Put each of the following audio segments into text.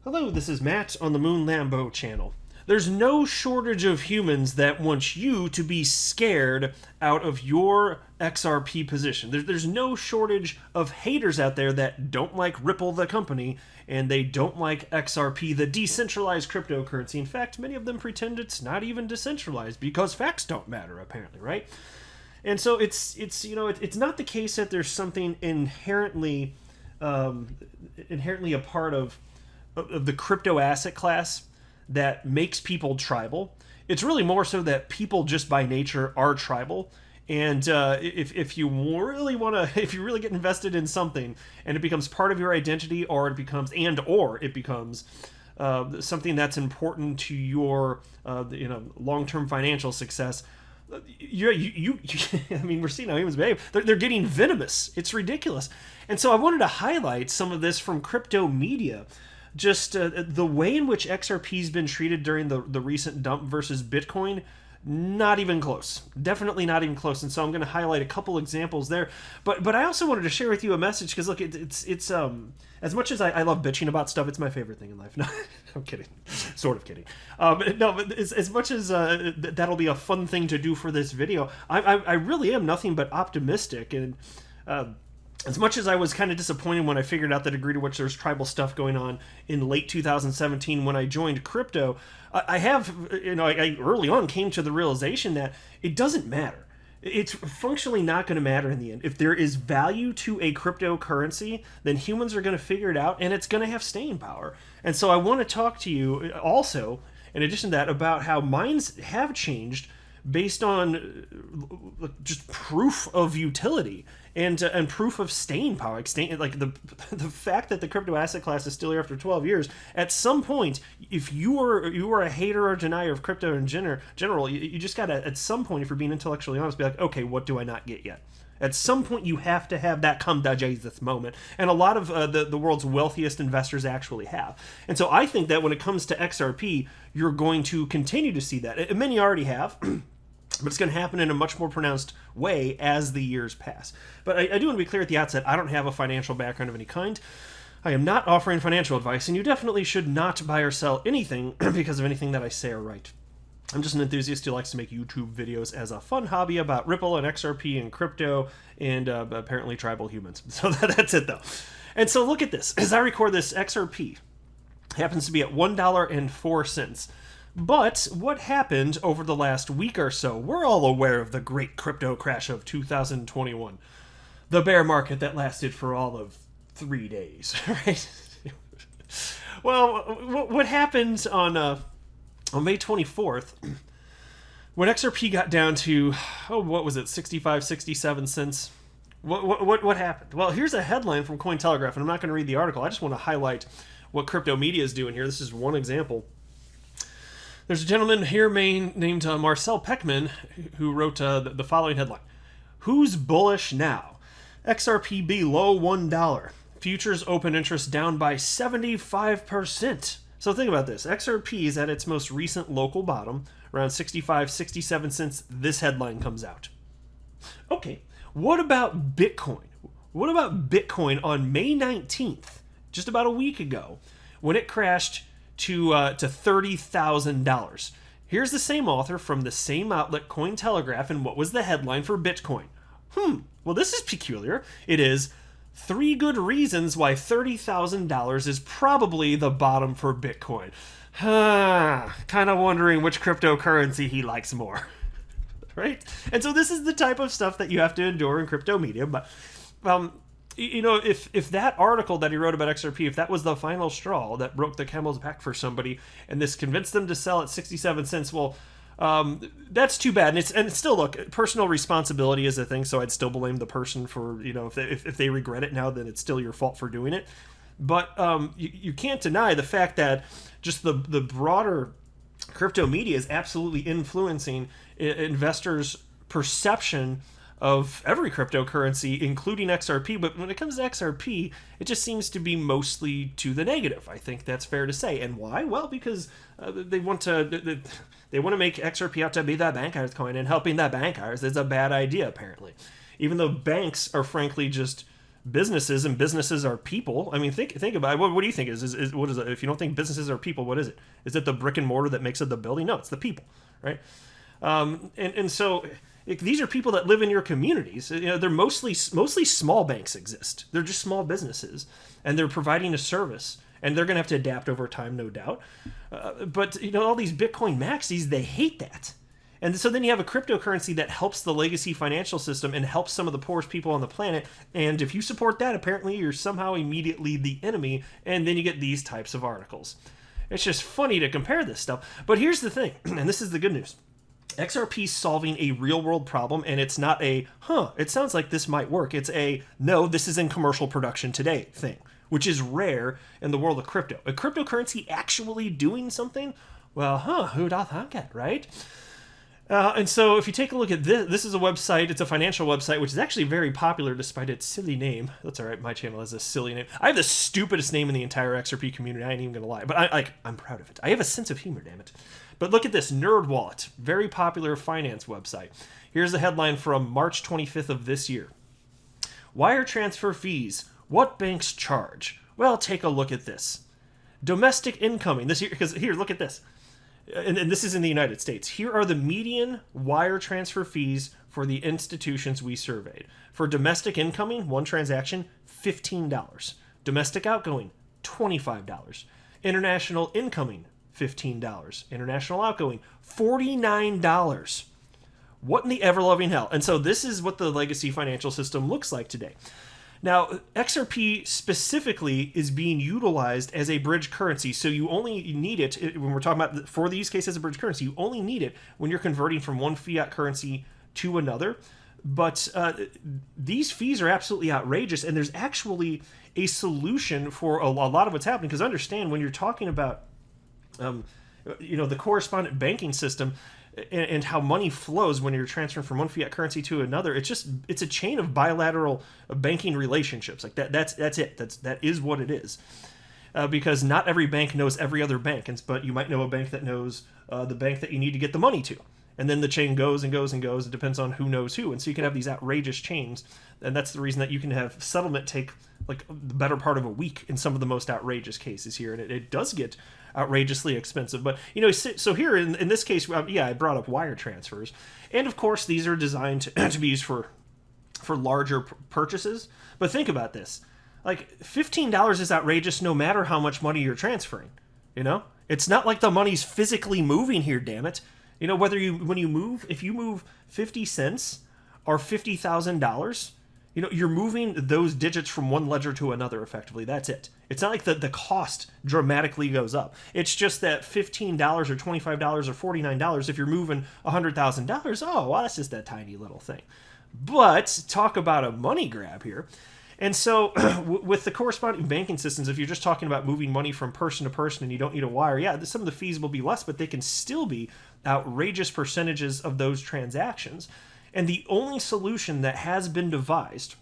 Hello, this is Matt on the Moon Lambo channel. There's no shortage of humans that want you to be scared out of your XRP position. There's no shortage of haters out there that don't like Ripple, the company, and they don't like XRP, the decentralized cryptocurrency. In fact, many of them pretend it's not even decentralized because facts don't matter, apparently, right? And so it's not the case that there's something inherently a part of the crypto asset class that makes people tribal. It's really more so that people just by nature are tribal. And if you really want to, if you really get invested in something and it becomes part of your identity, or it becomes something that's important to your long-term financial success, I mean, we're seeing how humans behave. They're getting venomous. It's ridiculous. And so I wanted to highlight some of this from crypto media. Just the way in which XRP's been treated during the recent dump versus Bitcoin, not even close. Definitely not even close. And so I'm going to highlight a couple examples there. But I also wanted to share with you a message because look, it's as much as I love bitching about stuff, it's my favorite thing in life. No, I'm kidding. Sort of kidding. No, but as much as that'll be a fun thing to do for this video, I really am nothing but optimistic. And as much as I was kind of disappointed when I figured out the degree to which there's tribal stuff going on in late 2017 when I joined crypto, I early on came to the realization that it doesn't matter. It's functionally not going to matter in the end. If there is value to a cryptocurrency, then humans are going to figure it out, and it's going to have staying power. And so I want to talk to you also, in addition to that, about how minds have changed based on just proof of utility and proof of staying power. Like the fact that the crypto asset class is still here after 12 years. At some point, if you are a hater or denier of crypto in general, you just gotta, at some point, if you're being intellectually honest, be like, okay, what do I not get yet? At some point, you have to have that come to Jesus moment. And a lot of the world's wealthiest investors actually have. And so I think that when it comes to XRP, you're going to continue to see that. And many already have. But it's going to happen in a much more pronounced way as the years pass. But I do want to be clear at the outset, I don't have a financial background of any kind. I am not offering financial advice, and you definitely should not buy or sell anything because of anything that I say or write. I'm just an enthusiast who likes to make YouTube videos as a fun hobby about Ripple and XRP and crypto and apparently tribal humans. So that's it, though. And so look at this. As I record this, XRP happens to be at $1.04. But what happened over the last week or so? We're all aware of the great crypto crash of 2021. The bear market that lasted for all of 3 days, right? Well, what happened on May 24th, when XRP got down to, what was it, 65, 67 cents? What happened? Well, here's a headline from Cointelegraph, and I'm not going to read the article. I just want to highlight what crypto media is doing here. This is one example. There's a gentleman here named Marcel Peckman who wrote the following headline. Who's bullish now? XRP below $1. Futures open interest down by 75%. So think about this. XRP is at its most recent local bottom, around 65, 67 cents. This headline comes out. Okay, what about Bitcoin? What about Bitcoin on May 19th, just about a week ago, when it crashed to $30,000. Here's the same author from the same outlet, Cointelegraph, and what was the headline for Bitcoin? Well, this is peculiar. It is 3 good reasons why $30,000 is probably the bottom for Bitcoin. Kind of wondering which cryptocurrency he likes more. Right? And so this is the type of stuff that you have to endure in crypto media, but if that article that he wrote about XRP, if that was the final straw that broke the camel's back for somebody, and this convinced them to sell at 67 cents, well, that's too bad. And it's still, look, personal responsibility is a thing, so I'd still blame the person for, if they regret it now, then it's still your fault for doing it. But you can't deny the fact that just the broader crypto media is absolutely influencing investors' perception of every cryptocurrency, including XRP. But when it comes to XRP, it just seems to be mostly to the negative. I think that's fair to say. And why? Well, because they want to make XRP out to be that bankers coin, and helping that bankers is a bad idea, apparently. Even though banks are frankly just businesses, and businesses are people. I mean, think about it. What do you think is what is it? If you don't think businesses are people, what is it? Is it the brick and mortar that makes it the building? No, it's the people, right? So these are people that live in your communities. They're mostly small banks exist. They're just small businesses, and they're providing a service, and they're going to have to adapt over time, no doubt. But all these Bitcoin maxis, they hate that. And so then you have a cryptocurrency that helps the legacy financial system and helps some of the poorest people on the planet. And if you support that, apparently you're somehow immediately the enemy. And then you get these types of articles. It's just funny to compare this stuff. But here's the thing, and this is the good news. XRP is solving a real world problem, and it's not a, it sounds like this might work. It's a, no, this is in commercial production today thing, which is rare in the world of crypto. A cryptocurrency actually doing something? Well, who'd have thought that, right? And so if you take a look at this, this is a website, it's a financial website, which is actually very popular despite its silly name. That's all right, my channel has a silly name. I have the stupidest name in the entire XRP community, I ain't even gonna lie, but I'm proud of it. I have a sense of humor, damn it. But look at this, NerdWallet, very popular finance website. Here's the headline from March 25th of this year. Wire transfer fees, what banks charge? Well, take a look at this. Domestic incoming, this year, because here, look at this. And this is in the United States. Here are the median wire transfer fees for the institutions we surveyed. For domestic incoming, one transaction, $15. Domestic outgoing, $25. International incoming, $15. International outgoing, $49. What in the ever-loving hell? And so this is what the legacy financial system looks like today. Now, XRP specifically is being utilized as a bridge currency, so you only need it, when we're talking about for the use case as a bridge currency, you only need it when you're converting from one fiat currency to another. But these fees are absolutely outrageous, and there's actually a solution for a lot of what's happening, because understand, when you're talking about the correspondent banking system, and how money flows when you're transferring from one fiat currency to another, it's a chain of bilateral banking relationships. Like that's it. That is what it is. Because not every bank knows every other bank, but you might know a bank that knows the bank that you need to get the money to. And then the chain goes and goes and goes. It depends on who knows who. And so you can have these outrageous chains. And that's the reason that you can have settlement take like the better part of a week in some of the most outrageous cases here. And it does get outrageously expensive. But, so here in this case, I brought up wire transfers. And of course, these are designed to be used for larger purchases. But think about this. Like, $15 is outrageous no matter how much money you're transferring. It's not like the money's physically moving here, damn it. If you move 50 cents or $50,000, you're moving those digits from one ledger to another effectively. That's it. It's not like the cost dramatically goes up. It's just that $15 or $25 or $49, if you're moving $100,000, oh, well, that's just that tiny little thing. But talk about a money grab here. And so with the corresponding banking systems, if you're just talking about moving money from person to person and you don't need a wire, some of the fees will be less, but they can still be outrageous percentages of those transactions. And the only solution that has been devised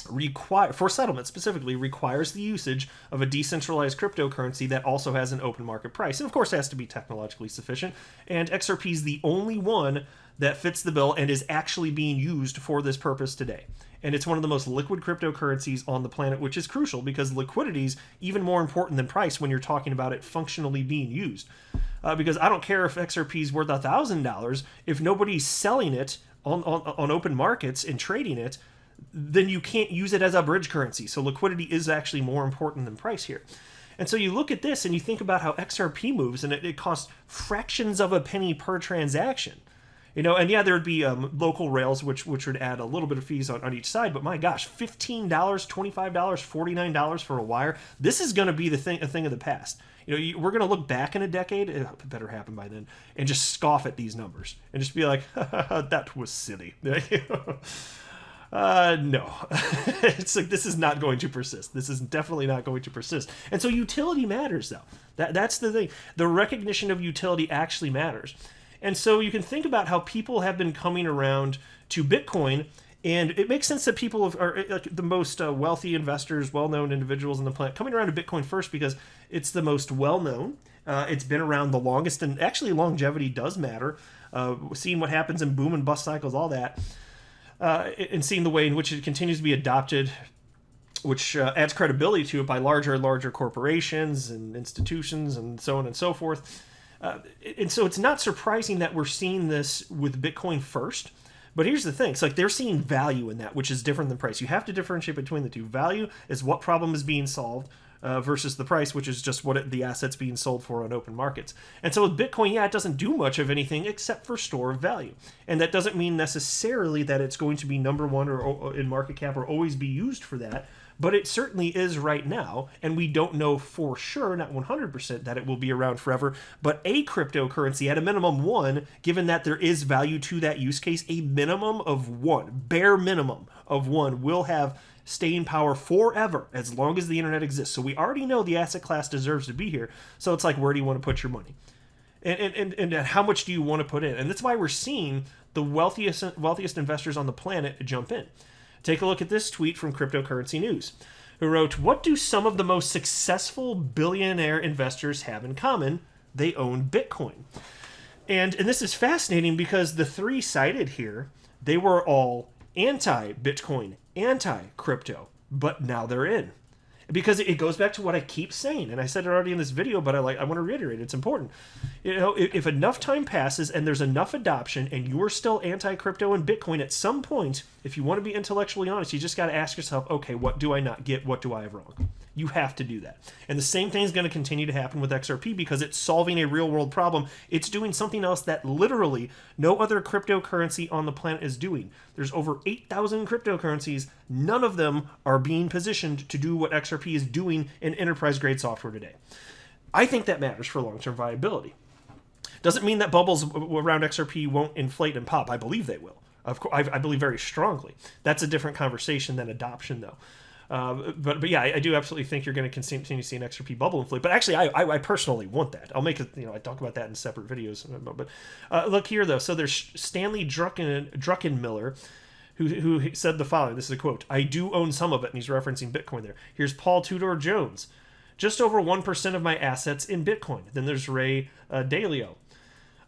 for settlement specifically requires the usage of a decentralized cryptocurrency that also has an open market price. And of course, it has to be technologically sufficient. And XRP is the only one that fits the bill and is actually being used for this purpose today. And it's one of the most liquid cryptocurrencies on the planet, which is crucial because liquidity is even more important than price when you're talking about it functionally being used. Because I don't care if XRP is worth $1,000, if nobody's selling it on open markets and trading it, then you can't use it as a bridge currency. So liquidity is actually more important than price here. And so you look at this and you think about how XRP moves, and it costs fractions of a penny per transaction. And there'd be local rails, which would add a little bit of fees on each side. But my gosh, $15, $25, $49 for a wire. This is going to be a thing of the past. We're going to look back in a decade, it better happen by then, and just scoff at these numbers and just be like, that was silly. No, it's like, this is not going to persist. This is definitely not going to persist. And so utility matters, though. That's the thing. The recognition of utility actually matters. And so you can think about how people have been coming around to Bitcoin, and it makes sense that people are like the most wealthy investors, well-known individuals on the planet, coming around to Bitcoin first because it's the most well-known. It's been around the longest, and actually longevity does matter. Seeing what happens in boom and bust cycles, all that, and seeing the way in which it continues to be adopted which adds credibility to it by larger and larger corporations and institutions and so on and so forth. And so it's not surprising that we're seeing this with Bitcoin first. But here's the thing. It's like they're seeing value in that, which is different than price. You have to differentiate between the two. Value is what problem is being solved versus the price, which is just what the asset's being sold for on open markets. And so with Bitcoin, yeah, it doesn't do much of anything except for store of value. And that doesn't mean necessarily that it's going to be number one or in market cap or always be used for that. But it certainly is right now, and we don't know for sure, not 100%, that it will be around forever. But a cryptocurrency, at a minimum one, given that there is value to that use case, a minimum of one, bare minimum of one, will have staying power forever as long as the internet exists. So we already know the asset class deserves to be here. So it's like, where do you want to put your money? And how much do you want to put in? And that's why we're seeing the wealthiest investors on the planet jump in. Take a look at this tweet from Cryptocurrency News, who wrote, "What do some of the most successful billionaire investors have in common? They own Bitcoin." And this is fascinating because the three cited here, they were all anti-Bitcoin, anti-crypto, but now they're in. Because it goes back to what I keep saying, and I said it already in this video, but I want to reiterate, it's important. You know, if enough time passes and there's enough adoption and you're still anti-crypto and Bitcoin, at some point, if you want to be intellectually honest, you just got to ask yourself, okay, what do I not get? What do I have wrong? You have to do that. And the same thing is going to continue to happen with XRP because it's solving a real-world problem. It's doing something else that literally no other cryptocurrency on the planet is doing. There's over 8,000 cryptocurrencies. None of them are being positioned to do what XRP is doing in enterprise-grade software today. I think that matters for long-term viability. Doesn't mean that bubbles around XRP won't inflate and pop. I believe they will. Of course, I believe very strongly. That's a different conversation than adoption, though. But yeah, I do absolutely think you're going to continue to see an XRP bubble inflate. But actually, I personally want that. I'll make it. I talk about that in separate videos. But look here, though. So there's Stanley Druckenmiller, who said the following. This is a quote: "I do own some of it," and he's referencing Bitcoin there. Here's Paul Tudor Jones: "Just over 1% of my assets in Bitcoin." Then there's Ray Dalio: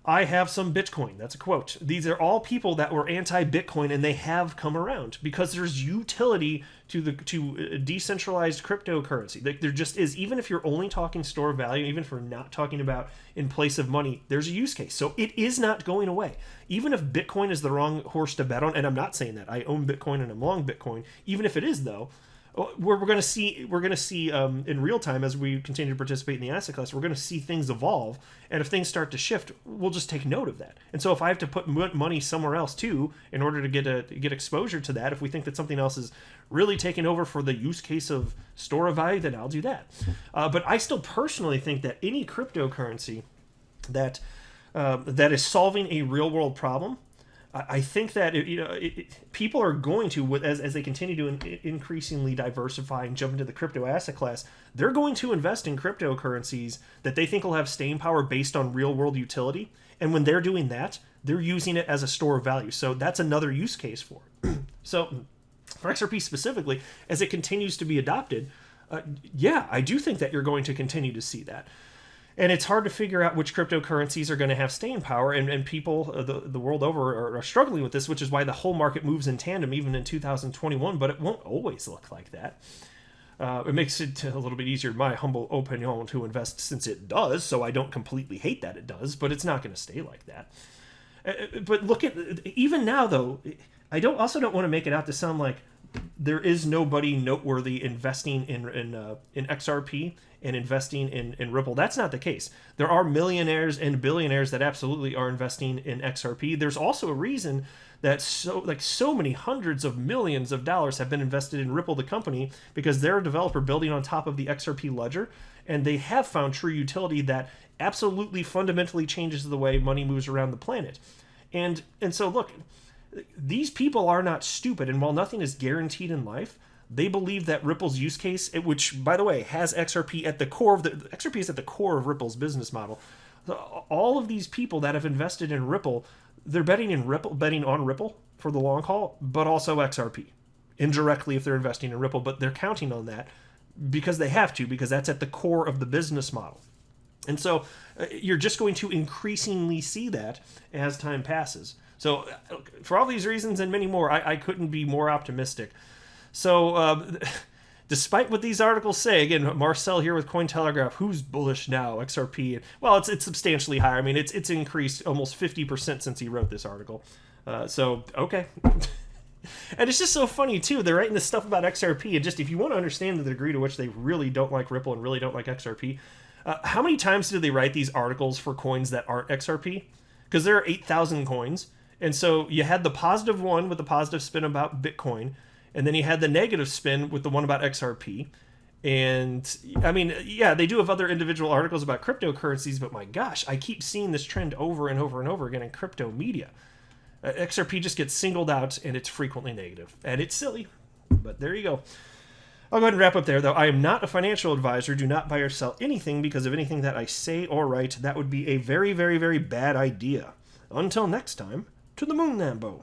"I have some Bitcoin." That's a quote. These are all people that were anti-Bitcoin, and they have come around because there's utility to decentralized cryptocurrency. There just is. Even if you're only talking store value, even if we're not talking about in place of money, there's a use case. So it is not going away. Even if Bitcoin is the wrong horse to bet on, and I'm not saying that. I own Bitcoin and I'm long Bitcoin. Even if it is, though, we're going to see in real time as we continue to participate in the asset class, we're going to see things evolve, and if things start to shift, we'll just take note of that. And so if I have to put money somewhere else too in order to get exposure to that, if we think that something else is really taking over for the use case of store of value, then I'll do that. But I still personally think that any cryptocurrency that is solving a real world problem, I think that people are going to, as they continue to increasingly diversify and jump into the crypto asset class, they're going to invest in cryptocurrencies that they think will have staying power based on real world utility. And when they're doing that, they're using it as a store of value. So that's another use case for it. So for XRP specifically, as it continues to be adopted, yeah, I do think that you're going to continue to see that. And it's hard to figure out which cryptocurrencies are going to have staying power, and people the world over are struggling with this, which is why the whole market moves in tandem even in 2021, but it won't always look like that. It makes it a little bit easier, in my humble opinion, to invest since it does, so I don't completely hate that it does, but it's not going to stay like that. But look at, even now though, I also don't want to make it out to sound like there is nobody noteworthy investing in XRP and investing in Ripple. That's not the case. There are millionaires and billionaires that absolutely are investing in XRP. There's also a reason that so many hundreds of millions of dollars have been invested in Ripple, the company, because they're a developer building on top of the XRP ledger, and they have found true utility that absolutely fundamentally changes the way money moves around the planet. And so look, these people are not stupid, and while nothing is guaranteed in life, they believe that Ripple's use case, which by the way has XRP at the core of XRP is at the core of Ripple's business model. All of these people that have invested in Ripple, they're betting on Ripple for the long haul, but also XRP indirectly if they're investing in Ripple, but they're counting on that because they have to, because that's at the core of the business model. And so you're just going to increasingly see that as time passes. So for all these reasons and many more, I couldn't be more optimistic. So despite what these articles say, again, Marcel here with Cointelegraph, who's bullish now, XRP? Well, it's substantially higher. I mean, it's increased almost 50% since he wrote this article. So, okay. And it's just so funny, too. They're writing this stuff about XRP, and just if you want to understand the degree to which they really don't like Ripple and really don't like XRP, how many times do they write these articles for coins that aren't XRP? Because there are 8,000 coins, and so you had the positive one with the positive spin about Bitcoin, and then you had the negative spin with the one about XRP. And, I mean, yeah, they do have other individual articles about cryptocurrencies, but my gosh, I keep seeing this trend over and over and over again in crypto media. XRP just gets singled out, and it's frequently negative. And it's silly, but there you go. I'll go ahead and wrap up there, though. I am not a financial advisor. Do not buy or sell anything because of anything that I say or write. That would be a very, very, very bad idea. Until next time, to the moon, Lambo.